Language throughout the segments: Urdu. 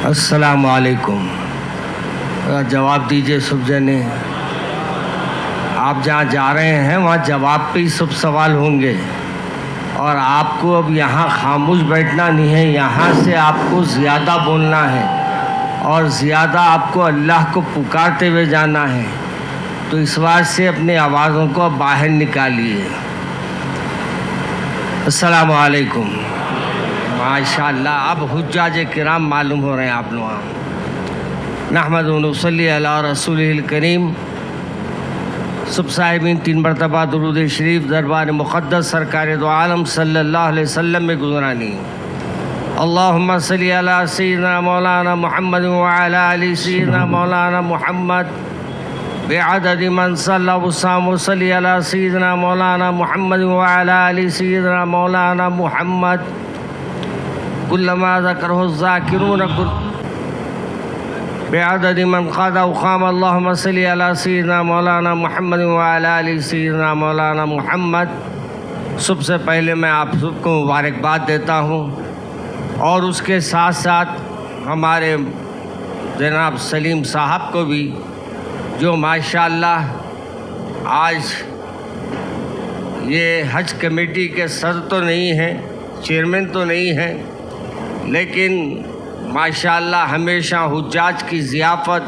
السلام علیکم. جواب دیجئے سب جنے. آپ جہاں جا رہے ہیں وہاں جواب پہ ہی سب سوال ہوں گے، اور آپ کو اب یہاں خاموش بیٹھنا نہیں ہے، یہاں سے آپ کو زیادہ بولنا ہے اور زیادہ آپ کو اللہ کو پکارتے ہوئے جانا ہے. تو اس بات سے اپنی آوازوں کو باہر نکالیے. السلام علیکم. ماشاءاللہ اب حجاج کرام معلوم ہو رہے ہیں آپ لوگ. نحمد و نصلی علی رسول الکریم. سب صاحبین 3 مرتبہ درود شریف دربار مقدس سرکار دو عالم صلی اللہ علیہ وسلم میں گزرانی. اللہم صلی علی سیدنا مولانا محمد وعلی علی سیدنا مولانا محمد بعدد من صلی وسلم وصلی علی سیدنا مولانا محمد وعلی علی سیدنا مولانا محمد کلما ذکرہ الذاکرون بعدد من قاد وقام. اللہم صلی علی سیدنا مولانا محمد وعلی علی سیدنا مولانا محمد. سب سے پہلے میں آپ سب کو مبارکباد دیتا ہوں، اور اس کے ساتھ ساتھ ہمارے جناب سلیم صاحب کو بھی، جو ماشاءاللہ آج یہ حج کمیٹی کے صدر تو نہیں ہیں، چیئرمین تو نہیں ہیں، لیکن ماشاءاللہ ہمیشہ حجاج کی ضیافت،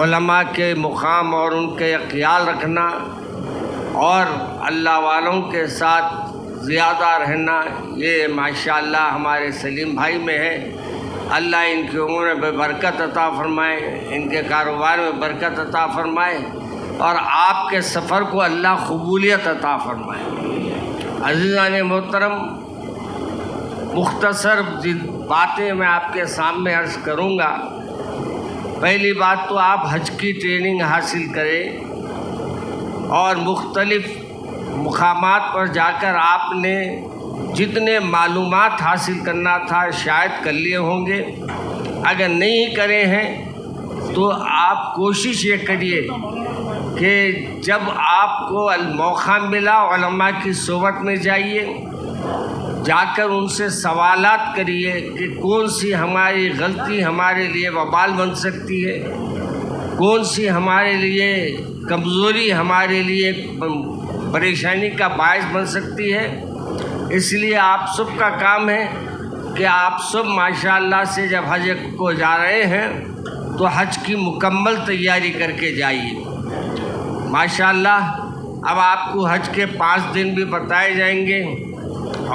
علماء کے مقام اور ان کے خیال رکھنا اور اللہ والوں کے ساتھ زیادہ رہنا، یہ ماشاءاللہ ہمارے سلیم بھائی میں ہے. اللہ ان کی عمر میں برکت عطا فرمائے، ان کے کاروبار میں برکت عطا فرمائے، اور آپ کے سفر کو اللہ قبولیت عطا فرمائے. عزیزان محترم، مختصر باتیں میں آپ کے سامنے عرض کروں گا. پہلی بات تو آپ حج کی ٹریننگ حاصل کریں، اور مختلف مقامات پر جا کر آپ نے جتنے معلومات حاصل کرنا تھا شاید کر لیے ہوں گے. اگر نہیں کرے ہیں تو آپ کوشش یہ کریے کہ جب آپ کو موقع ملا علماء کی صحبت میں جائیے، جا کر ان سے سوالات کریے کہ کون سی ہماری غلطی ہمارے لیے وبال بن سکتی ہے، کون سی ہمارے لیے کمزوری ہمارے لیے پریشانی کا باعث بن سکتی ہے. اس لیے آپ سب کا کام ہے کہ آپ سب ماشاءاللہ سے جب حج کو جا رہے ہیں تو حج کی مکمل تیاری کر کے جائیے. ماشاءاللہ اب آپ کو حج کے 5 دن بھی بتائے جائیں گے،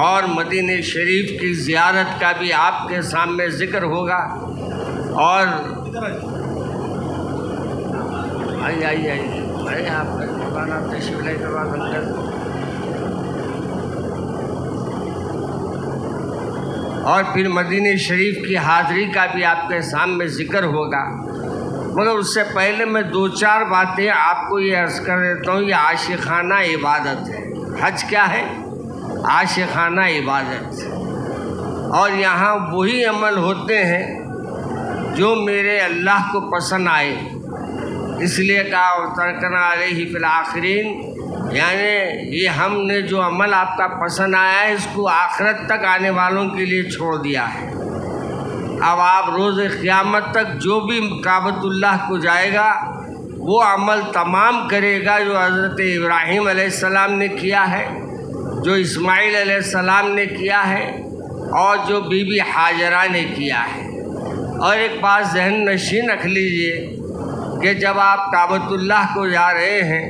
اور مدینہ شریف کی زیارت کا بھی آپ کے سامنے ذکر ہوگا. اور آئیے آپ کا زبانہ تشریف لے کر بات کر. اور پھر مدینہ شریف کی حاضری کا بھی آپ کے سامنے ذکر ہوگا. مگر اس سے پہلے میں 2-4 باتیں آپ کو یہ عرض کر دیتا ہوں. یہ عاشقانہ عبادت ہے. حج کیا ہے؟ عاشقانہ عبادت. اور یہاں وہی عمل ہوتے ہیں جو میرے اللہ کو پسند آئے. اس لیے کہا وَتَرَكْنَا عَلَيْهِ فِي الْآخِرِينَ، یعنی یہ ہم نے جو عمل آپ کا پسند آیا ہے اس کو آخرت تک آنے والوں کے لیے چھوڑ دیا ہے. اب آپ روز قیامت تک جو بھی کعبۃ اللہ کو جائے گا وہ عمل تمام کرے گا جو حضرت ابراہیم علیہ السلام نے کیا ہے، جو اسماعیل علیہ السلام نے کیا ہے، اور جو بی بی حاجرہ نے کیا ہے. اور ایک بات ذہن نشین رکھ لیجئے کہ جب آپ کعبۃ اللہ کو جا رہے ہیں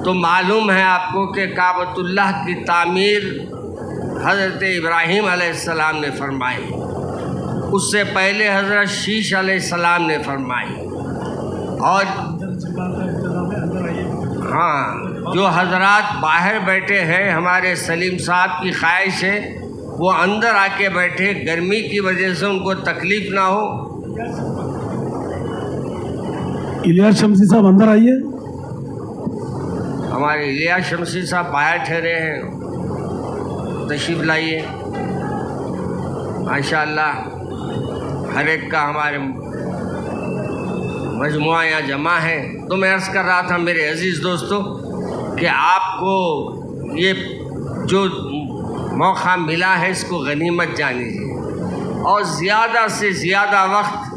تو معلوم ہے آپ کو کہ کعبۃ اللہ کی تعمیر حضرت ابراہیم علیہ السلام نے فرمائی، اس سے پہلے حضرت شیش علیہ السلام نے فرمائی. اور ہاں، جو حضرات باہر بیٹھے ہیں، ہمارے سلیم صاحب کی خواہش ہے وہ اندر آ کے بیٹھے، گرمی کی وجہ سے ان کو تکلیف نہ ہو. الیاس شمسی صاحب اندر آئیے. ہمارے الیاس شمسی صاحب باہر ٹھہرے ہیں، تشریف لائیے. ماشاءاللہ ہر ایک کا ہمارے مجموعہ یہاں جمع ہے. تو میں عرض کر رہا تھا میرے عزیز دوستو کہ آپ کو یہ جو موقع ملا ہے اس کو غنیمت جانیے. اور زیادہ سے زیادہ وقت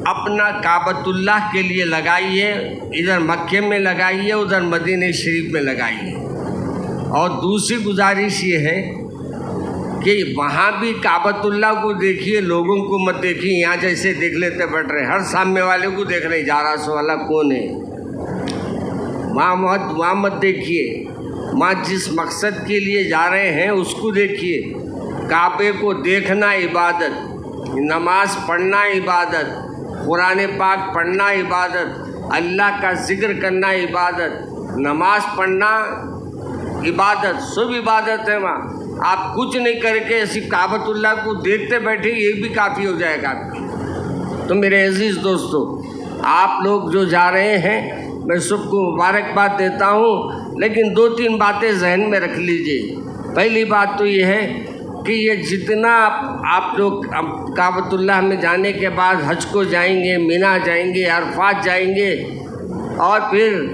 اپنا کعبۃ اللہ کے لیے لگائیے، ادھر مکے میں لگائیے، ادھر مدینہ شریف میں لگائیے۔ اور دوسری گزارش یہ ہے کہ وہاں بھی کعبۃ اللہ کو دیکھیے، لوگوں کو مت دیکھیے، یہاں جیسے دیکھ لیتے بیٹھ رہے، ہر سامنے والے کو دیکھ رہے، جا رہا سو والا کون ہے، وہاں مت دیکھیے، وہاں جس مقصد کے لیے جا رہے ہیں اس کو دیکھیے۔ کعبے کو دیکھنا عبادت، نماز پڑھنا عبادت، قرآن پاک پڑھنا عبادت، اللہ کا ذکر کرنا عبادت، نماز پڑھنا عبادت، سب عبادت ہے وہاں۔ آپ کچھ نہیں کر کے ایسی کعبۃ اللہ کو دیکھتے بیٹھے، یہ بھی کافی ہو جائے گا آپ کو۔ تو میرے عزیز دوستو، آپ لوگ جو جا رہے ہیں میں سب کو مبارکباد دیتا ہوں، لیکن 2-3 باتیں ذہن میں رکھ لیجئے۔ پہلی بات تو یہ ہے کہ یہ جتنا آپ لوگ کعبۃ اللہ میں جانے کے بعد حج کو جائیں گے، مینا جائیں گے، عرفات جائیں گے اور پھر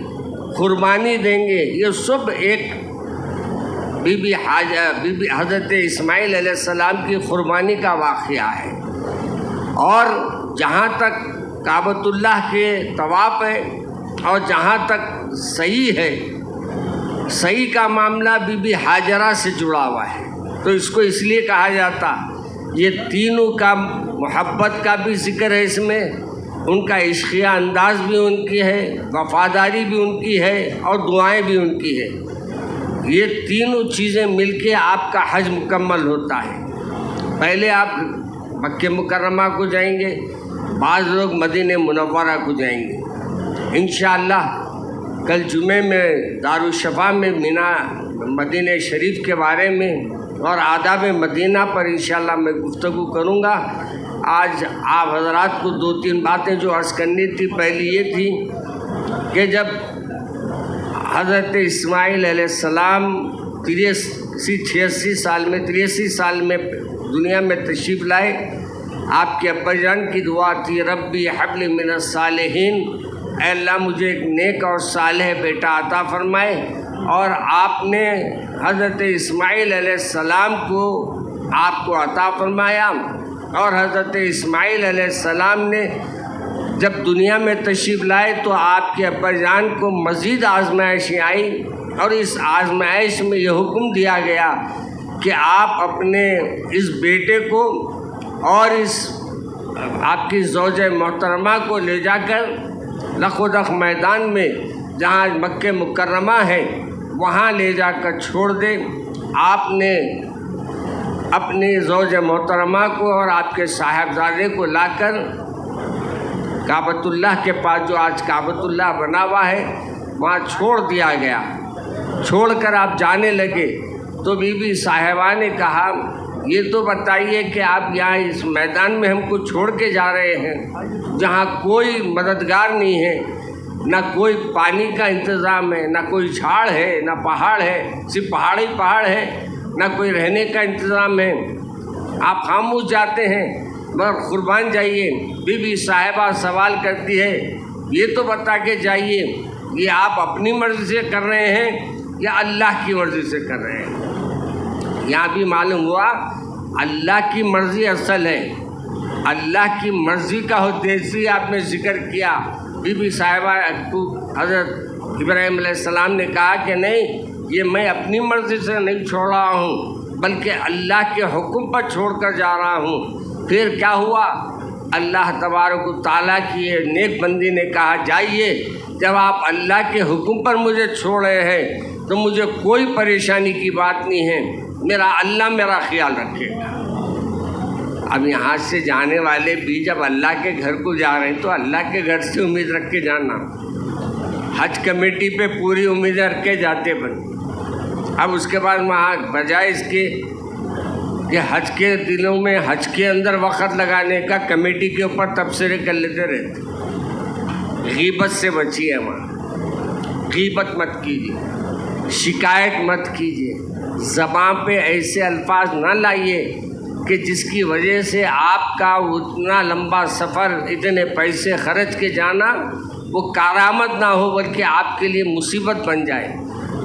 قربانی دیں گے، یہ سب ایک بی بی حضرت اسماعیل علیہ السلام کی قربانی کا واقعہ ہے۔ اور جہاں تک کعبۃ اللہ کے طواف ہے اور جہاں تک صحیح ہے، صحیح کا معاملہ بی بی ہاجرہ سے جڑا ہوا ہے، تو اس کو اس لیے کہا جاتا، یہ تینوں کا محبت کا بھی ذکر ہے اس میں، ان کا عشقیہ انداز بھی ان کی ہے، وفاداری بھی ان کی ہے اور دعائیں بھی ان کی ہے۔ یہ تینوں چیزیں مل کے آپ کا حج مکمل ہوتا ہے۔ پہلے آپ مکہ مکرمہ کو جائیں گے، بعض لوگ مدینہ منورہ کو جائیں گے۔ انشاءاللہ کل جمعے میں دارالشفا میں مینا مدینہ شریف کے بارے میں اور آداب مدینہ پر انشاءاللہ میں گفتگو کروں گا۔ آج آپ حضرات کو 2-3 باتیں جو عرض کرنی تھی، پہلی یہ تھی کہ جب حضرت اسماعیل علیہ السلام 83 سال میں دنیا میں تشریف لائے، آپ کے ابا جان کی دعا تھی، ربی حب لی من الصالحین، اے اللہ مجھے ایک نیک اور صالح بیٹا عطا فرمائے۔ اور آپ نے حضرت اسماعیل علیہ السلام کو آپ کو عطا فرمایا، اور حضرت اسماعیل علیہ السلام نے جب دنیا میں تشریف لائے تو آپ کے ابا جان کو مزید آزمائشیں آئیں، اور اس آزمائش میں یہ حکم دیا گیا کہ آپ اپنے اس بیٹے کو اور اس آپ کی زوجہ محترمہ کو لے جا کر لخودق میدان میں جہاں مکہ مکرمہ ہے وہاں لے جا کر چھوڑ دیں۔ آپ نے اپنی زوجہ محترمہ کو اور آپ کے صاحبزادے کو لا کر کعبۃ اللہ کے پاس، جو آج کعبۃ اللہ بنا ہوا ہے، وہاں چھوڑ دیا گیا۔ چھوڑ کر آپ جانے لگے تو بی بی صاحبہ نے کہا، یہ تو بتائیے کہ آپ یہاں اس میدان میں ہم کو چھوڑ کے جا رہے ہیں جہاں کوئی مددگار نہیں ہے، نہ کوئی پانی کا انتظام ہے، نہ کوئی جھاڑ ہے، نہ پہاڑ ہے، صرف پہاڑ ہی پہاڑ ہے، نہ کوئی رہنے کا انتظام ہے، آپ خاموش جاتے ہیں، مگر قربان جائیے۔ بی بی صاحبہ سوال کرتی ہے، یہ تو بتا کے جائیے، یہ آپ اپنی مرضی سے کر رہے ہیں یا اللہ کی مرضی سے کر رہے ہیں؟ یہاں بھی معلوم ہوا اللہ کی مرضی اصل ہے، اللہ کی مرضی کا حدیثی آپ نے ذکر کیا۔ بی بی صاحبہ کو حضرت ابراہیم علیہ السلام نے کہا کہ نہیں، یہ میں اپنی مرضی سے نہیں چھوڑ رہا ہوں بلکہ اللہ کے حکم پر چھوڑ کر جا رہا ہوں۔ پھر کیا ہوا؟ اللہ تبارک و تعالیٰ کی نیک بندی نے کہا، جائیے، جب آپ اللہ کے حکم پر مجھے چھوڑ رہے ہیں تو مجھے کوئی پریشانی کی بات نہیں ہے، میرا اللہ میرا خیال رکھے گا۔ اب یہاں سے جانے والے بھی جب اللہ کے گھر کو جا رہے ہیں تو اللہ کے گھر سے امید رکھ کے جانا، حج کمیٹی پہ پوری امید رکھ کے جاتے بن۔ اب اس کے بعد وہاں بجائے اس کے کہ حج کے دنوں میں حج کے اندر وقت لگانے کا کمیٹی کے اوپر تبصرے کر لیتے رہتے۔ غیبت سے بچیے، وہاں غیبت مت کیجیے، شکایت مت کیجیے، زبان پہ ایسے الفاظ نہ لائیے کہ جس کی وجہ سے آپ کا اتنا لمبا سفر، اتنے پیسے خرچ کے جانا وہ کارآمد نہ ہو بلکہ آپ کے لیے مصیبت بن جائے۔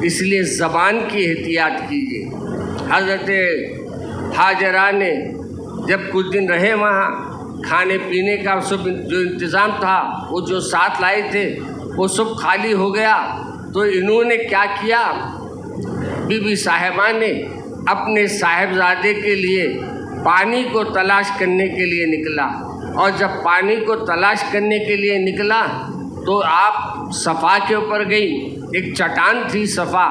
اس لیے زبان کی احتیاط کیجیے۔ حضرت ہاجرہ نے جب کچھ دن رہے وہاں، کھانے پینے کا سب جو انتظام تھا وہ جو ساتھ لائے تھے وہ سب خالی ہو گیا، تو انہوں نے کیا کیا، بی بی صاحبہ نے اپنے صاحبزادے کے لیے پانی کو تلاش کرنے کے لیے نکلا، اور جب پانی کو تلاش کرنے کے لیے نکلا تو آپ صفا کے اوپر گئی، ایک چٹان تھی صفا،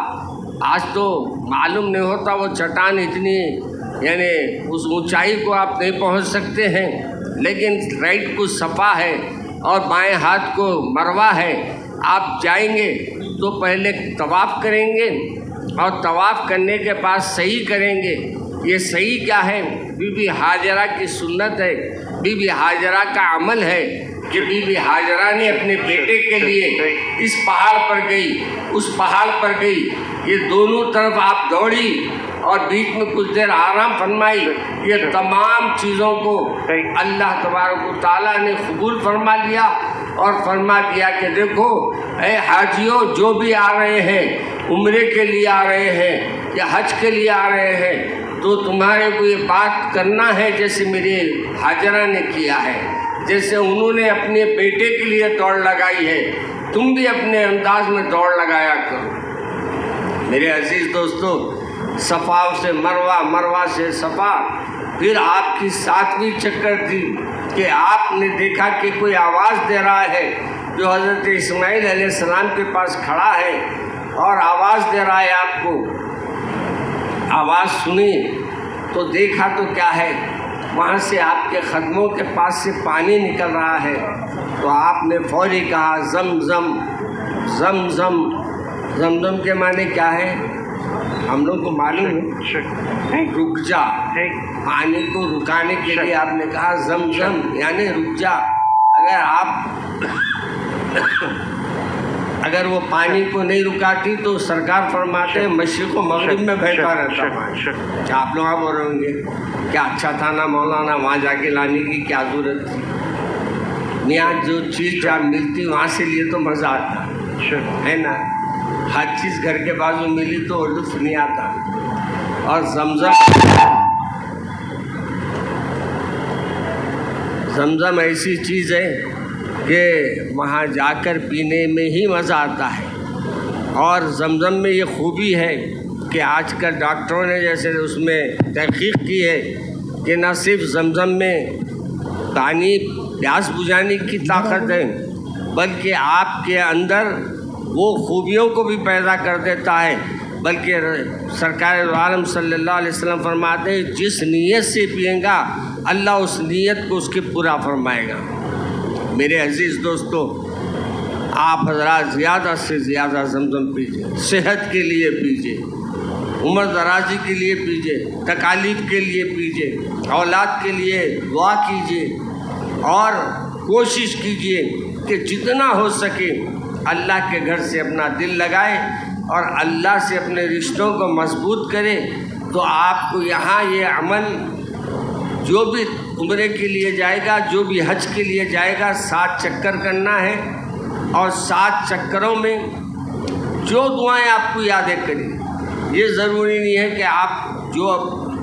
آج تو معلوم نہیں ہوتا وہ چٹان اتنی یعنی اس اونچائی کو آپ نہیں پہنچ سکتے ہیں، لیکن رائٹ کو صفا ہے اور بائیں ہاتھ کو مروہ ہے۔ آپ جائیں گے تو پہلے طواف کریں گے، اور طواف کرنے کے بعد صحیح کریں گے۔ یہ صحیح کیا ہے؟ بی بی ہاجرہ کی سنت ہے، بی بی ہاجرہ کا عمل ہے کہ بی بی ہاجرہ نے اپنے بیٹے کے لیے اس پہاڑ پر گئی، اس پہاڑ پر گئی، یہ دونوں طرف آپ دوڑی اور بیچ میں کچھ دیر آرام فرمائی۔ یہ تمام چیزوں کو اللہ تبارک و تعالیٰ نے قبول فرما لیا اور فرما دیا کہ دیکھو اے حاجیوں، جو بھی آ رہے ہیں، عمرے کے لیے آ رہے ہیں یا حج کے لیے آ رہے ہیں، تو تمہارے کو یہ بات کرنا ہے جیسے میری ہاجرہ نے کیا ہے، جیسے انہوں نے اپنے بیٹے کے لیے دوڑ لگائی ہے، تم بھی اپنے انداز میں دوڑ لگایا کرو۔ میرے عزیز دوستو، صفا سے مروہ، مروہ سے صفا، پھر آپ کی 7ویں چکر تھی کہ آپ نے دیکھا کہ کوئی آواز دے رہا ہے جو حضرت اسماعیل علیہ السلام کے پاس کھڑا ہے اور آواز دے رہا ہے آپ کو۔ آواز سنی تو دیکھا تو کیا ہے، وہاں سے آپ کے قدموں کے پاس سے پانی نکل رہا ہے، تو آپ نے فوری کہا زمزم زمزم۔ زمزم کے معنی کیا ہے ہم لوگ کو معلوم ہے، رک جا، پانی کو رکانے کے لیے آپ نے کہا زمزم یعنی رک جا۔ اگر وہ پانی کو نہیں رکاتی تو سرکار فرماتے ہیں مشرق و مغرب میں بہتا رہتا پانی۔ کیا آپ لوگ آپ بول رہے ہوں گے کیا اچھا تھا نا مولانا، وہاں جا کے لانے کی کیا ضرورت تھی؟ یہاں جو چیز جہاں ملتی وہاں سے لیے تو مزہ آتا ہے نا، ہر چیز گھر کے بازو ملی تو لطف نہیں آتا۔ اور زمزم ایسی چیز ہے کہ وہاں جا کر پینے میں ہی مزہ آتا ہے۔ اور زمزم میں یہ خوبی ہے کہ آج کل ڈاکٹروں نے جیسے اس میں تحقیق کی ہے کہ نہ صرف زمزم میں پانی پیاس بجھانے کی طاقت ہے، بلکہ آپ کے اندر وہ خوبیوں کو بھی پیدا کر دیتا ہے۔ بلکہ سرکار عالم صلی اللہ علیہ وسلم فرماتے ہیں جس نیت سے پئیں گا اللہ اس نیت کو اس کے پورا فرمائے گا۔ میرے عزیز دوستو، آپ حضرات زیادہ سے زیادہ زمزم پیجیے، صحت کے لیے پیجیے، عمر درازی کے لیے پیجیے، تکالیف کے لیے پیجیے، اولاد کے لیے دعا کیجیے، اور کوشش کیجیے کہ جتنا ہو سکے اللہ کے گھر سے اپنا دل لگائے اور اللہ سے اپنے رشتوں کو مضبوط کرے، تو آپ کو یہاں یہ عمل جو بھی عمرے کے لیے جائے گا، جو بھی حج کے لیے جائے گا، 7 چکر کرنا ہے، اور 7 چکروں میں جو دعائیں آپ کو یادیں کریں، یہ ضروری نہیں ہے کہ آپ جو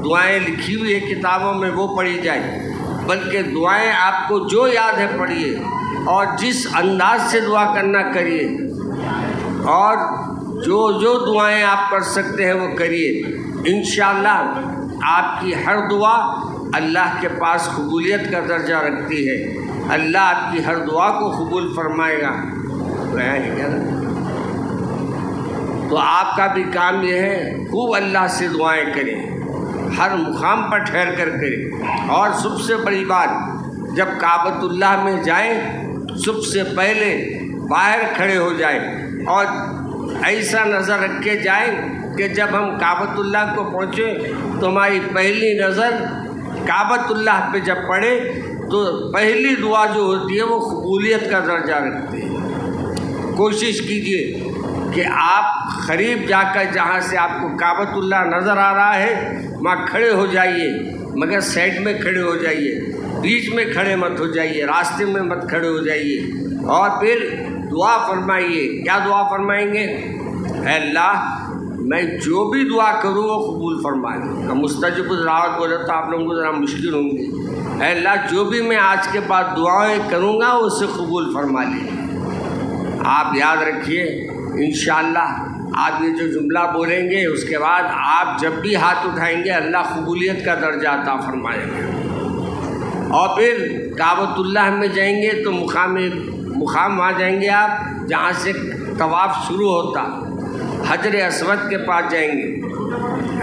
دعائیں لکھی ہوئی ہے کتابوں میں وہ پڑھی جائے، بلکہ دعائیں آپ کو جو یاد ہے پڑھیے، اور جس انداز سے دعا کرنا کریے، اور جو دعائیں آپ کر سکتے ہیں وہ کریے۔ انشاءاللہ آپ کی ہر دعا اللہ کے پاس قبولیت کا درجہ رکھتی ہے، اللہ آپ کی ہر دعا کو قبول فرمائے گا۔ تو آپ کا بھی کام یہ ہے خوب اللہ سے دعائیں کریں، ہر مقام پر ٹھہر کر کریں، اور سب سے بڑی بات جب کعبۃ اللہ میں جائیں سب سے پہلے باہر کھڑے ہو جائیں اور ایسا نظر رکھ کے جائیں کہ جب ہم کعبۃ اللہ کو پہنچے تو ہماری پہلی نظر کعبۃ اللہ پہ جب پڑے تو پہلی دعا جو ہوتی ہے وہ قبولیت کا درجہ رکھتی ہے۔ کوشش کیجیے کہ آپ قریب جا کر جہاں سے آپ کو کعبۃ اللہ نظر آ رہا ہے وہاں کھڑے ہو جائیے، مگر سائڈ میں کھڑے ہو جائیے، بیچ میں کھڑے مت ہو جائیے، راستے میں مت کھڑے ہو جائیے، اور پھر دعا فرمائیے۔ کیا دعا فرمائیں گے؟ اے اللہ میں جو بھی دعا کروں وہ قبول فرما لے. مستجب الدعوات بولے تو آپ لوگوں کو ذرا مشکل ہوں گی. اے اللہ جو بھی میں آج کے بعد دعائیں کروں گا اسے قبول فرما لے. آپ یاد رکھیے انشاءاللہ آپ یہ جو جملہ بولیں گے اس کے بعد آپ جب بھی ہاتھ اٹھائیں گے اللہ قبولیت کا درجہ عطا فرمائے گا. اور پھر کعبۃ اللہ میں جائیں گے تو مقام وہاں جائیں گے آپ جہاں سے طواف شروع ہوتا. حجر اسود کے پاس جائیں گے.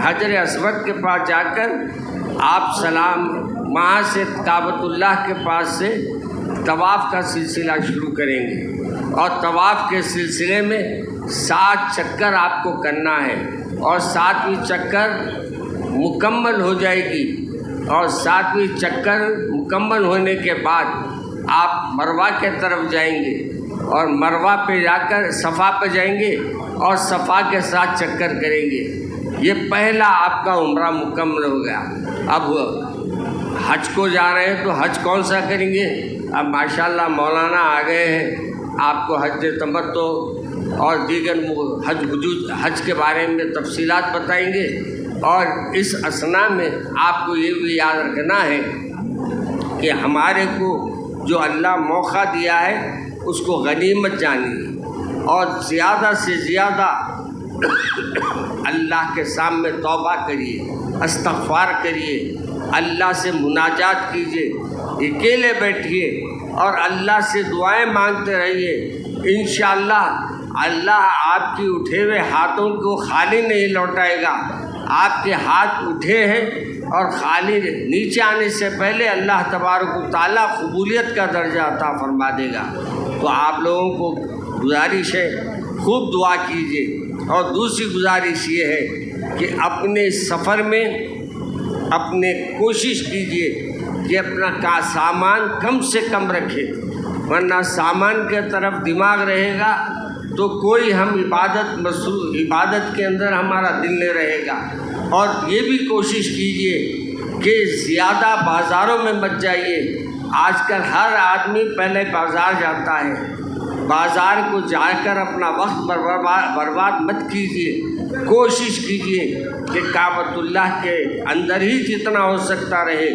حجر اسود کے پاس جا کر آپ سلام وہاں سے کعبۃ اللہ کے پاس سے طواف کا سلسلہ شروع کریں گے. اور طواف کے سلسلے میں 7 چکر آپ کو کرنا ہے. اور 7ویں چکر مکمل ہو جائے گی. اور 7ویں چکر مکمل ہونے کے بعد آپ مروہ کے طرف جائیں گے. اور مروہ پہ جا کر صفا پہ جائیں گے اور صفا کے 7 چکر کریں گے. یہ پہلا آپ کا عمرہ مکمل ہو گیا. اب حج کو جا رہے ہیں تو حج کون سا کریں گے؟ اب ماشاءاللہ مولانا آ گئے ہیں آپ کو حج تمتع اور دیگر حج کے بارے میں تفصیلات بتائیں گے. اور اس اثناء میں آپ کو یہ بھی یاد رکھنا ہے کہ ہمارے کو جو اللہ موقع دیا ہے اس کو غنیمت جانیے اور زیادہ سے زیادہ اللہ کے سامنے توبہ کریے، استغفار کریے، اللہ سے مناجات کیجیے، اکیلے بیٹھیے اور اللہ سے دعائیں مانگتے رہیے. انشاءاللہ اللہ آپ کی اٹھے ہوئے ہاتھوں کو خالی نہیں لوٹائے گا. آپ کے ہاتھ اٹھے ہیں اور خالی نیچے آنے سے پہلے اللہ تبارک و تعالیٰ قبولیت کا درجہ عطا فرما دے گا. تو آپ لوگوں کو گزارش ہے خوب دعا کیجیے. اور دوسری گزارش یہ ہے کہ اپنے سفر میں اپنے کوشش کیجیے کہ اپنا سامان کم سے کم رکھے، ورنہ سامان کے طرف دماغ رہے گا تو کوئی ہم عبادت کے اندر ہمارا دل نہیں رہے گا. اور یہ بھی کوشش کیجیے کہ زیادہ بازاروں میں مت جائیے. آج کل ہر آدمی پہلے بازار جاتا ہے. بازار کو جا کر اپنا وقت برباد مت کیجیے. کوشش کیجیے کہ کعبۃ اللہ کے اندر ہی جتنا ہو سکتا رہے.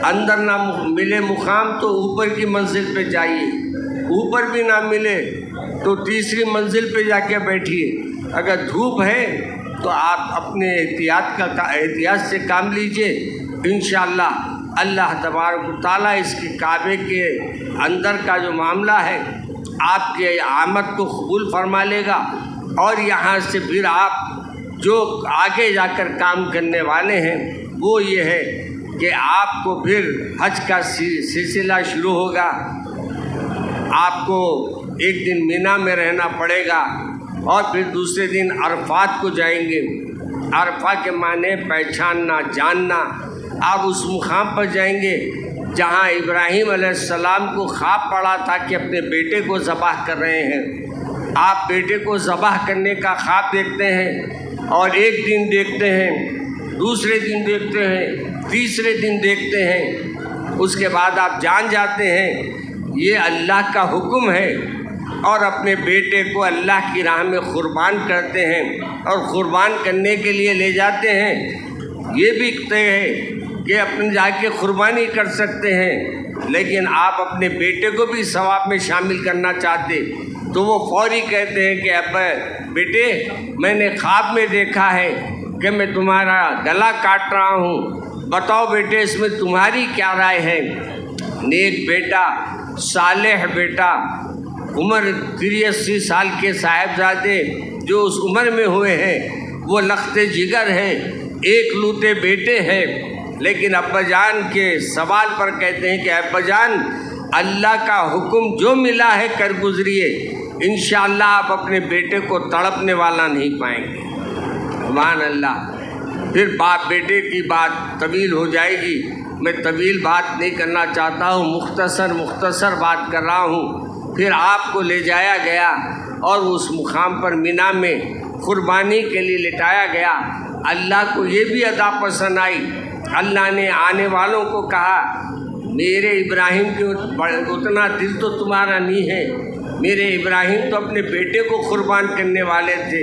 اندر نہ ملے مقام تو اوپر کی منزل پہ جائیے. اوپر بھی نہ ملے تو تیسری منزل پہ جا کے بیٹھیے. اگر دھوپ ہے تو آپ اپنے احتیاط سے کام لیجئے. انشاءاللہ اللہ تبارک و تعالیٰ اس کے کعبے کے اندر کا جو معاملہ ہے آپ کے آمد کو قبول فرما لے گا. اور یہاں سے پھر آپ جو آگے جا کر کام کرنے والے ہیں وہ یہ ہے کہ آپ کو پھر حج کا سلسلہ شروع ہوگا. آپ کو ایک دن مینا میں رہنا پڑے گا اور پھر دوسرے دن عرفات کو جائیں گے. عرفہ کے معنی پہچاننا، جاننا. آپ اس مقام پر جائیں گے جہاں ابراہیم علیہ السلام کو خواب پڑا تھا کہ اپنے بیٹے کو ذبح کر رہے ہیں. آپ بیٹے کو ذبح کرنے کا خواب دیکھتے ہیں اور ایک دن دیکھتے ہیں، دوسرے دن دیکھتے ہیں، تیسرے دن دیکھتے ہیں. اس کے بعد آپ جان جاتے ہیں یہ اللہ کا حکم ہے اور اپنے بیٹے کو اللہ کی راہ میں قربان کرتے ہیں اور قربان کرنے کے لیے لے جاتے ہیں. یہ بھی طے ہے کہ اپنے جا کے قربانی کر سکتے ہیں، لیکن آپ اپنے بیٹے کو بھی ثواب میں شامل کرنا چاہتے تو وہ فوری کہتے ہیں کہ ابا بیٹے میں نے خواب میں دیکھا ہے کہ میں تمہارا گلا کاٹ رہا ہوں، بتاؤ بیٹے اس میں تمہاری کیا رائے ہے. نیک بیٹا، صالح بیٹا، عمر 83 سال کے صاحبزادے جو اس عمر میں ہوئے ہیں وہ لخت جگر ہیں، ایک لوتے بیٹے ہیں. لیکن ابا جان کے سوال پر کہتے ہیں کہ ابا جان اللہ کا حکم جو ملا ہے کر گزریے، انشاءاللہ آپ اپنے بیٹے کو تڑپنے والا نہیں پائیں گے. سبحان اللہ. پھر باپ بیٹے کی بات طویل ہو جائے گی، میں طویل بات نہیں کرنا چاہتا ہوں، مختصر بات کر رہا ہوں. پھر آپ کو لے جایا گیا اور اس مقام پر مینا میں قربانی کے لیے لٹایا گیا. اللہ کو یہ بھی ادا پسند آئی. اللہ نے آنے والوں کو کہا میرے ابراہیم کے اتنا دل تو تمہارا نہیں ہے. میرے ابراہیم تو اپنے بیٹے کو قربان کرنے والے تھے.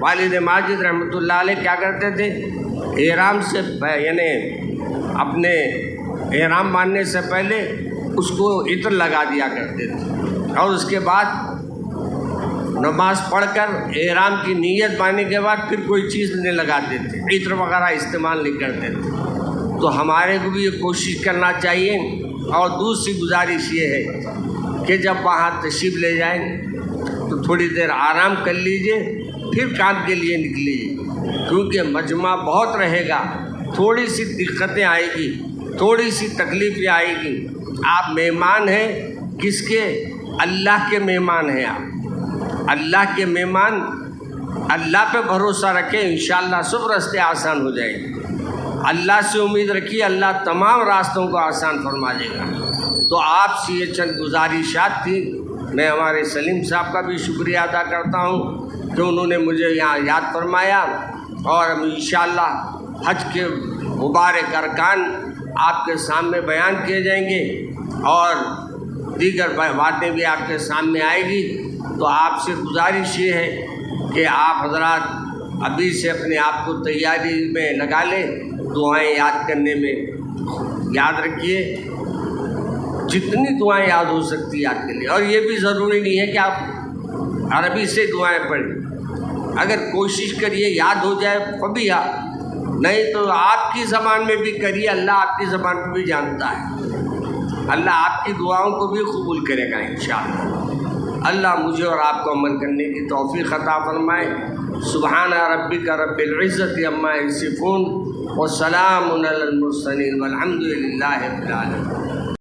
والد ماجد رحمۃ اللہ علیہ کیا کرتے تھے، احرام سے یعنی اپنے احرام باندھنے سے پہلے اس کو عطر لگا دیا کرتے تھے، اور اس کے بعد نماز پڑھ کر احرام کی نیت باندھنے کے بعد پھر کوئی چیز نہیں لگاتے تھے، عطر وغیرہ استعمال نہیں کرتے تھے۔ تو ہمارے کو بھی یہ کوشش کرنا چاہیے، اور دوسری گزارش یہ ہے کہ جب وہاں تشریف لے جائیں تو تھوڑی دیر آرام کر لیجئے، پھر کام کے لیے نکلیے، کیونکہ مجمع بہت رہے گا، تھوڑی سی دقتیں آئے گی، تھوڑی سی تکلیفیں آئے گی۔ آپ مہمان ہیں کس کے؟ اللہ کے مہمان ہیں آپ، اللہ کے مہمان۔ اللہ پہ بھروسہ رکھیں، انشاءاللہ سب راستے آسان ہو جائیں گے۔ اللہ سے امید رکھیے، اللہ تمام راستوں کو آسان فرما دے گا۔ تو آپ سے یہ چند گزارشات تھی۔ میں ہمارے سلیم صاحب کا بھی شکریہ ادا کرتا ہوں کہ انہوں نے مجھے یہاں یاد فرمایا، اور انشاءاللہ حج کے مبارک ارکان آپ کے سامنے بیان کیے جائیں گے، اور دیگر باتیں بھی آپ کے سامنے آئے گی۔ تو آپ سے گزارش یہ ہے کہ آپ حضرات ابھی سے اپنے آپ کو تیاری میں لگا لیں، دعائیں یاد کرنے میں۔ یاد رکھیے جتنی دعائیں یاد ہو سکتی یاد کر لیں، اور یہ بھی ضروری نہیں ہے کہ آپ عربی سے دعائیں پڑھیں، اگر کوشش کریے یاد ہو جائے فبیہا، نہیں تو آپ کی زبان میں بھی کریے، اللہ آپ کی زبان کو بھی جانتا ہے، اللہ آپ کی دعاؤں کو بھی قبول کرے گا انشاءاللہ۔ اللہ مجھے اور آپ کو عمل کرنے کی توفیق عطا فرمائے۔ سبحان ربک رب العزت عما یصفون، وسلام علی المرسلین، والحمد للہ رب العالمین۔